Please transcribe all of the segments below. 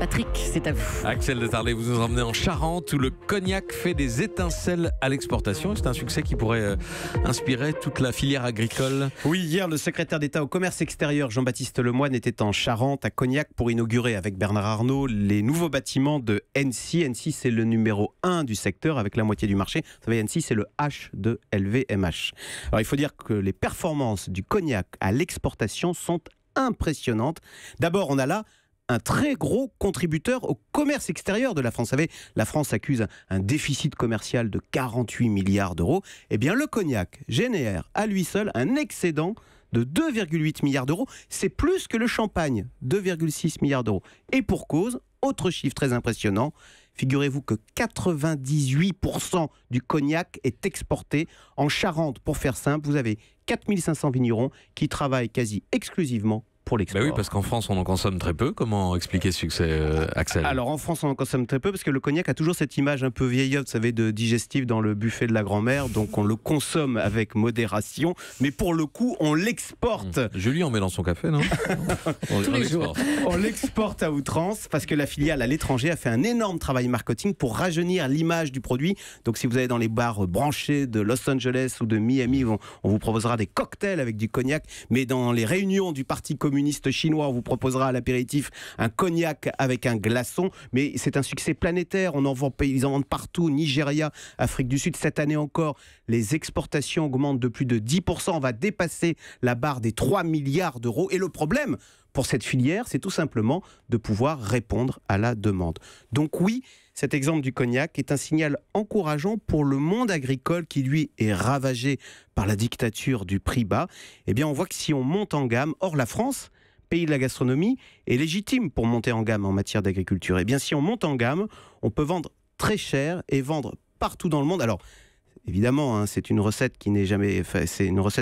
Patrick, c'est à vous. Axel de Tarlet, vous nous emmenez en Charente où le cognac fait des étincelles à l'exportation. C'est un succès qui pourrait inspirer toute la filière agricole. Oui, hier, le secrétaire d'État au commerce extérieur, Jean-Baptiste Lemoyne, était en Charente, à Cognac, pour inaugurer avec Bernard Arnault les nouveaux bâtiments de Hensi. Hensi, c'est le numéro 1 du secteur avec la moitié du marché. Vous savez, Hensi, c'est le H de LVMH. Alors, il faut dire que les performances du cognac à l'exportation sont impressionnantes. D'abord, on a là un très gros contributeur au commerce extérieur de la France. Vous savez, la France accuse un déficit commercial de 48 milliards d'euros. Eh bien, le cognac génère à lui seul un excédent de 2,8 milliards d'euros. C'est plus que le champagne, 2,6 milliards d'euros. Et pour cause, autre chiffre très impressionnant, figurez-vous que 98% du cognac est exporté en Charente. Pour faire simple, vous avez 4500 vignerons qui travaillent quasi exclusivement pour l'export. Oui, parce qu'en France, on en consomme très peu. Comment expliquer ce succès, Axel ? Alors en France, on en consomme très peu parce que le cognac a toujours cette image un peu vieillotte, vous savez, de digestif dans le buffet de la grand-mère. Donc on le consomme avec modération, mais pour le coup, on l'exporte. Julie en met dans son café, non ? Tous les jours. On l'exporte à outrance parce que la filiale à l'étranger a fait un énorme travail marketing pour rajeunir l'image du produit. Donc si vous allez dans les bars branchés de Los Angeles ou de Miami, on vous proposera des cocktails avec du cognac. Mais dans les réunions du Parti communiste chinois, on vous proposera à l'apéritif un cognac avec un glaçon. Mais c'est un succès planétaire. Ils en vendent partout, Nigeria, Afrique du Sud. Cette année encore, les exportations augmentent de plus de 10%. On va dépasser la barre des 3 milliards d'euros. Et le problème pour cette filière, c'est tout simplement de pouvoir répondre à la demande. Donc oui, cet exemple du cognac est un signal encourageant pour le monde agricole qui, lui, est ravagé par la dictature du prix bas. Eh bien, on voit que si on monte en gamme, or la France, pays de la gastronomie, est légitime pour monter en gamme en matière d'agriculture. Eh bien, si on monte en gamme, on peut vendre très cher et vendre partout dans le monde. Alors, évidemment, c'est une recette qui n'est jamais,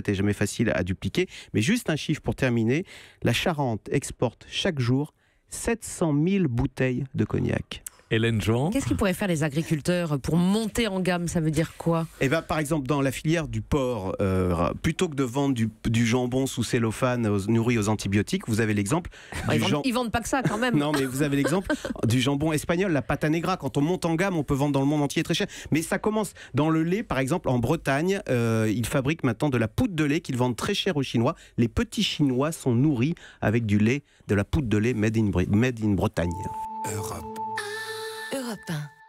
jamais facile à dupliquer. Mais juste un chiffre pour terminer, la Charente exporte chaque jour 700 000 bouteilles de cognac. Hélène Jouan. Qu'est-ce qu'ils pourraient faire les agriculteurs pour monter en gamme? Ça veut dire quoi? Eh ben, par exemple, dans la filière du porc, plutôt que de vendre du jambon sous cellophane nourri aux antibiotiques, vous avez l'exemple Ils vendent pas que ça quand même. Non, mais vous avez l'exemple du jambon espagnol, la pata negra. Quand on monte en gamme, on peut vendre dans le monde entier très cher. Mais ça commence dans le lait, par exemple, en Bretagne. Ils fabriquent maintenant de la poudre de lait qu'ils vendent très cher aux Chinois. Les petits Chinois sont nourris avec du lait, de la poudre de lait made in Bretagne. Europe 1.